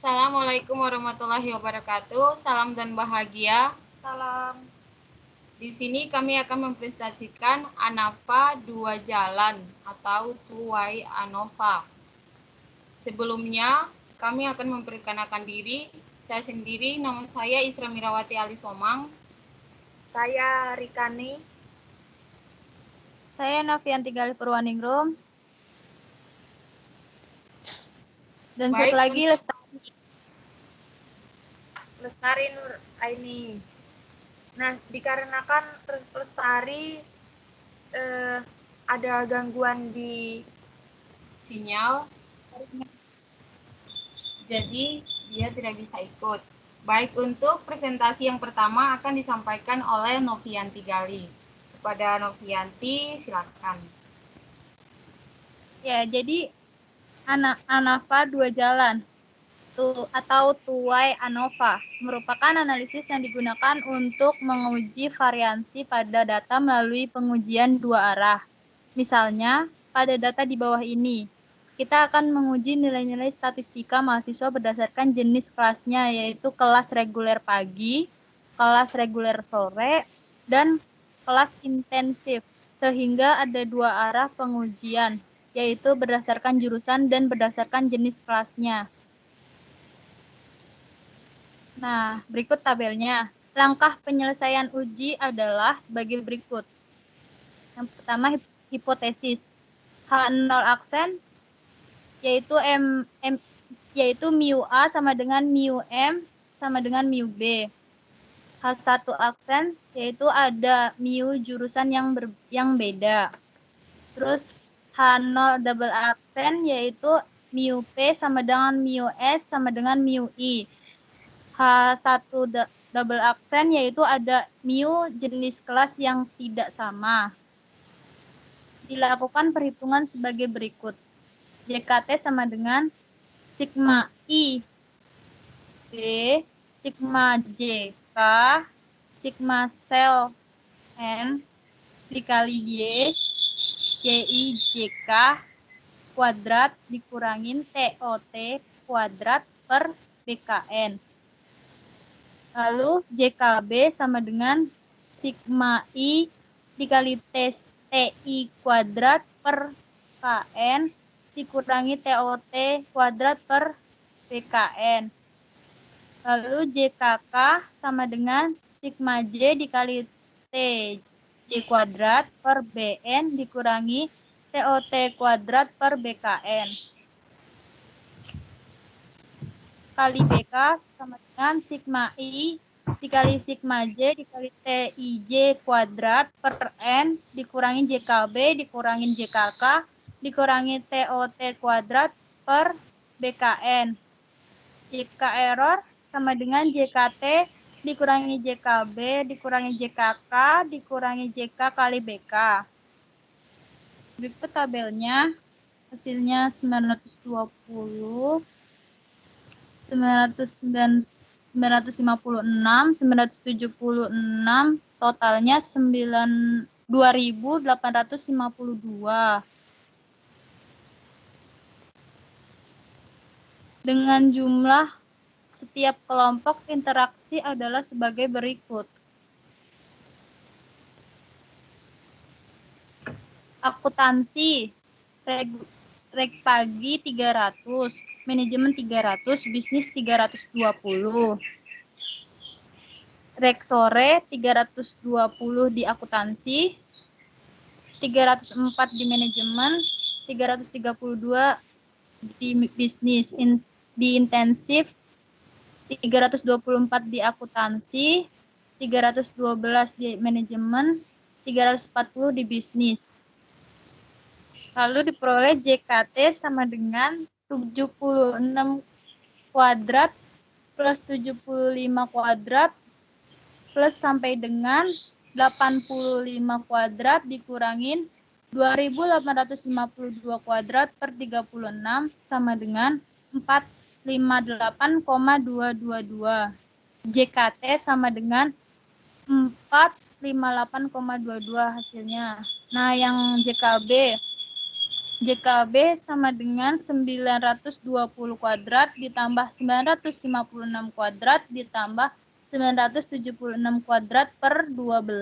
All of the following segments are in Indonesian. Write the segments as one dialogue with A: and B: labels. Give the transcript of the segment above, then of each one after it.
A: Assalamualaikum warahmatullahi wabarakatuh. Salam dan bahagia.
B: Salam.
A: Di sini kami akan mempresentasikan ANAFA 2 Jalan atau Tuwai ANOVA. Sebelumnya, kami akan memperkenalkan diri. Saya sendiri, nama saya Isra Mirawati Alisomang.
B: Saya Rikani.
C: Saya Novianti Galih Purwaningrum. Dan satu lagi
B: Lestari Nur Aini. Nah, dikarenakan Lestari ada gangguan di
A: sinyal, jadi dia tidak bisa ikut. Baik, untuk presentasi yang pertama akan disampaikan oleh Novianti Galih. Kepada Novianti, silakan.
C: Ya, jadi ANAFA 2 Jalan atau Tuwai ANOVA merupakan analisis yang digunakan untuk menguji variansi pada data melalui pengujian dua arah. Misalnya, pada data di bawah ini, kita akan menguji nilai-nilai statistika mahasiswa berdasarkan jenis kelasnya, yaitu kelas reguler pagi, kelas reguler sore, dan kelas intensif, sehingga ada dua arah pengujian, yaitu berdasarkan jurusan dan berdasarkan jenis kelasnya. Nah, berikut tabelnya. Langkah penyelesaian uji adalah sebagai berikut. Yang pertama, hipotesis. H0 aksen, yaitu yaitu mu A sama dengan mu M sama dengan mu B. H1 aksen, yaitu ada mu jurusan yang beda. Terus H0 double aksen, yaitu mu P sama dengan mu S sama dengan mu I. H1 double aksen, yaitu ada mu jenis kelas yang tidak sama. Dilakukan perhitungan sebagai berikut. JKT sama dengan sigma I B, sigma JK, sigma sel N dikali Y, YI JK kuadrat dikurangin TOT kuadrat per BKN. Lalu JKB sama dengan sigma I dikali TI kuadrat per KN dikurangi TOT kuadrat per BKN. Lalu JKK sama dengan sigma J dikali TJ kuadrat per BN dikurangi TOT kuadrat per BKN. Kali BK sama dengan sigma I dikali sigma J dikali TIJ kuadrat per N dikurangi JKB dikurangi JKK dikurangi TOT kuadrat per BKN. JK error sama dengan JKT dikurangi JKB dikurangi JKK dikurangi JK kali BK. Berikut tabelnya. Hasilnya 920, 956, 976, totalnya 2.852. Dengan jumlah setiap kelompok interaksi adalah sebagai berikut. Akuntansi, reg pagi 300, manajemen 300, bisnis 320. Reg sore 320 di akuntansi, 304 di manajemen, 332 di bisnis. Di intensif 324 di akuntansi, 312 di manajemen, 340 di bisnis. Lalu diperoleh JKT sama dengan 76 kuadrat plus 75 kuadrat plus sampai dengan 85 kuadrat dikurangin 2.852 kuadrat per 36 sama dengan 458,222. JKT sama dengan 458,22 hasilnya. Nah, yang JKB JKB sama dengan 920 kuadrat ditambah 956 kuadrat ditambah 976 kuadrat per 12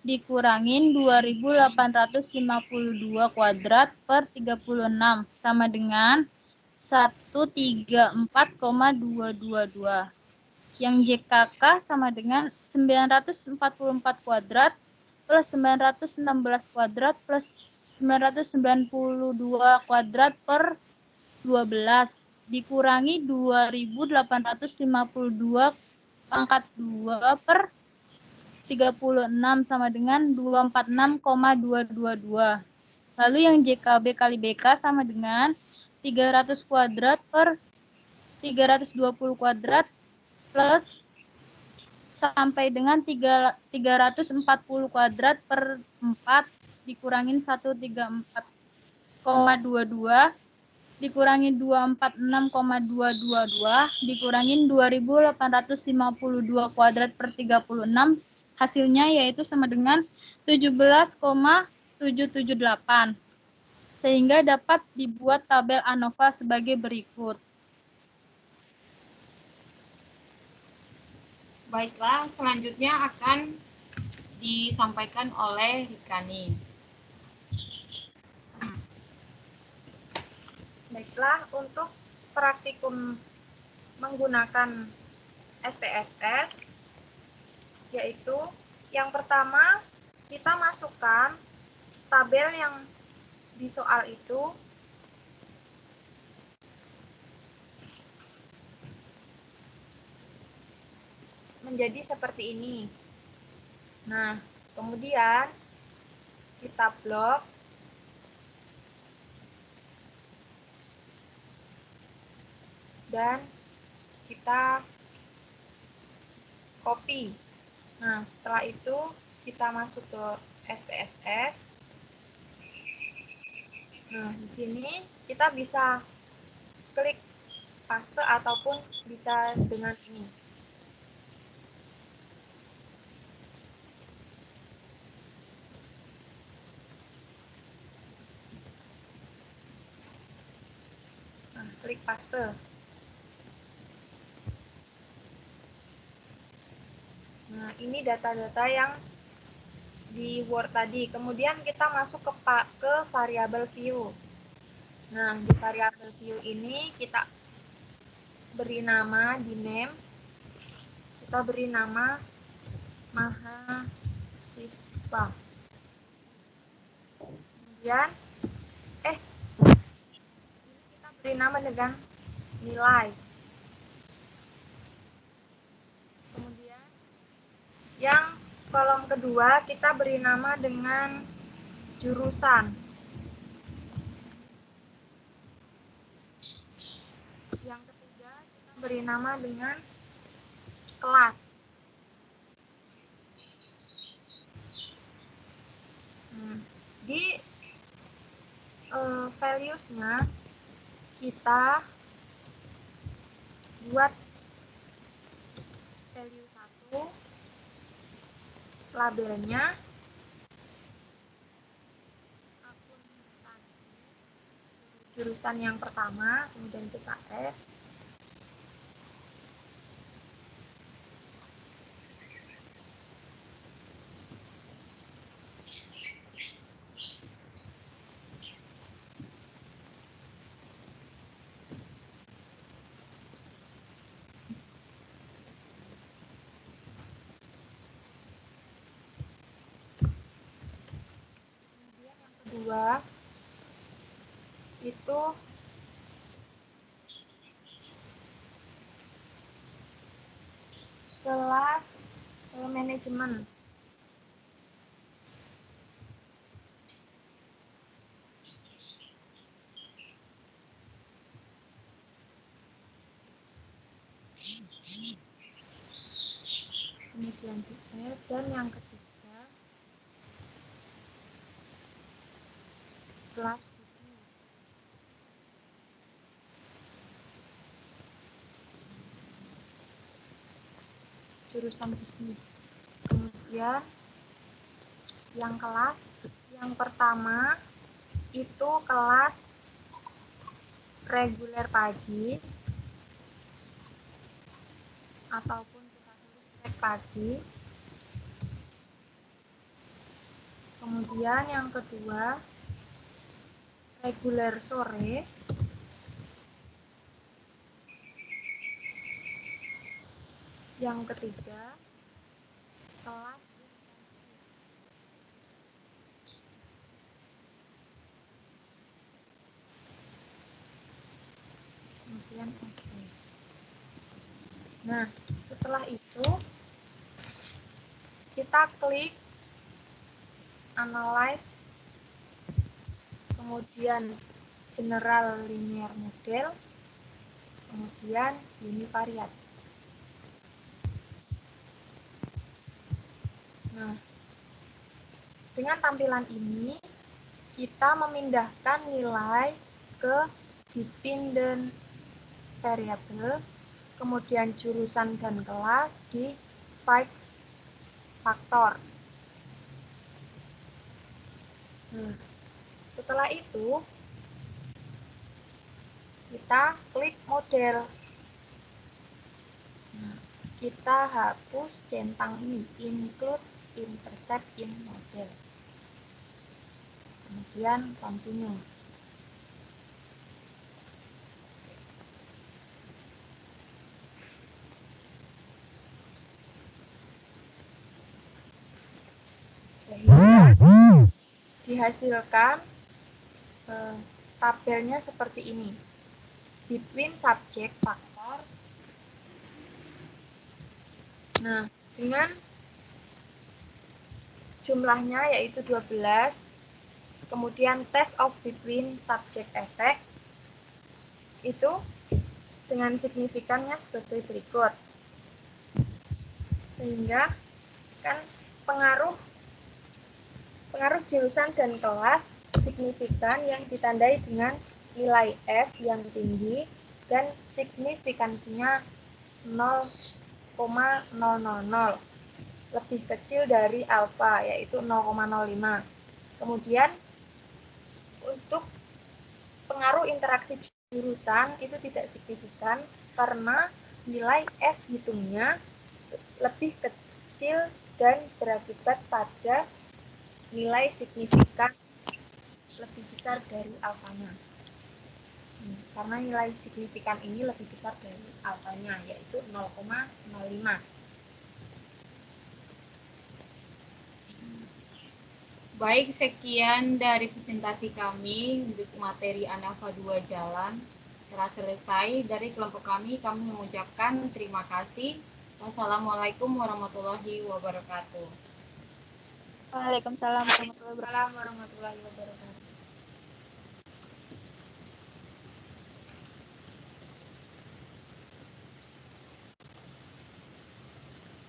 C: dikurangin 2852 kuadrat per 36 sama dengan 134,222. Yang JKK sama dengan 944 kuadrat plus 916 kuadrat plus 992 kuadrat per 12 dikurangi 2852 pangkat 2 per 36 sama dengan 246,222. Lalu yang JKB kali BK sama dengan 300 kuadrat per 320 kuadrat plus sampai dengan 340 kuadrat per 4 dikurangin 134,22 dikurangin 246,222 dikurangin 2852 kuadrat per 36 hasilnya yaitu sama dengan 17,778 sehingga dapat dibuat tabel ANOVA sebagai berikut.
A: Baiklah, selanjutnya akan disampaikan oleh Rikani.
B: Baiklah, untuk praktikum menggunakan SPSS, yaitu yang pertama kita masukkan tabel yang di soal itu menjadi seperti ini. Nah, kemudian kita blok dan kita copy. Nah, setelah itu kita masuk ke SPSS. Nah, di sini kita bisa klik paste ataupun bisa dengan ini. Nah, klik paste. Nah, ini data-data yang di Word tadi. Kemudian kita masuk ke variabel view. Nah, di variabel view ini kita beri nama di name. Kita beri nama mahasiswa. Kemudian kita beri nama dengan nilai. Kemudian yang kolom kedua kita beri nama dengan jurusan. Yang ketiga kita beri nama dengan kelas. Di values-nya kita buat value 1, labelnya akuntansi, jurusan yang pertama, kemudian kita add. Kedua itu kelas manajemen. Kemudian di add, dan yang ketiga kelas bisnis. Jurusan bisnis. Kemudian yang kelas yang pertama itu kelas reguler pagi ataupun kita tulis reg pagi. Kemudian yang kedua reguler sore. Yang ketiga kelas intensif. Kemudian oke. Nah, setelah itu kita klik analyze, kemudian general linear model, kemudian univariate. Nah, dengan tampilan ini kita memindahkan nilai ke dependent variable, kemudian jurusan dan kelas di fixed factor. Nah, setelah itu kita klik model. Nah, kita hapus centang ini, include intercept in model. Kemudian continue. Sehingga dihasilkan tabelnya seperti ini. Between subject factor. Nah, dengan jumlahnya yaitu 12, kemudian test of between subject effect itu dengan signifikannya sebagai berikut. Sehingga kan pengaruh jurusan dan kelas signifikan yang ditandai dengan nilai F yang tinggi dan signifikansinya 0,000, lebih kecil dari alfa yaitu 0,05. Kemudian untuk pengaruh interaksi jurusan itu tidak signifikan karena nilai F hitungnya lebih kecil dan berakibat pada nilai signifikan lebih besar dari alfanya. Karena nilai signifikan ini lebih besar dari alfanya, yaitu 0,05.
A: Baik, sekian dari presentasi kami untuk materi ANAFA 2 jalan. Telah selesai. Dari kelompok kami mengucapkan terima kasih. Wassalamualaikum warahmatullahi wabarakatuh.
C: Waalaikumsalam warahmatullahi wabarakatuh.
B: Waalaikumsalam warahmatullahi wabarakatuh.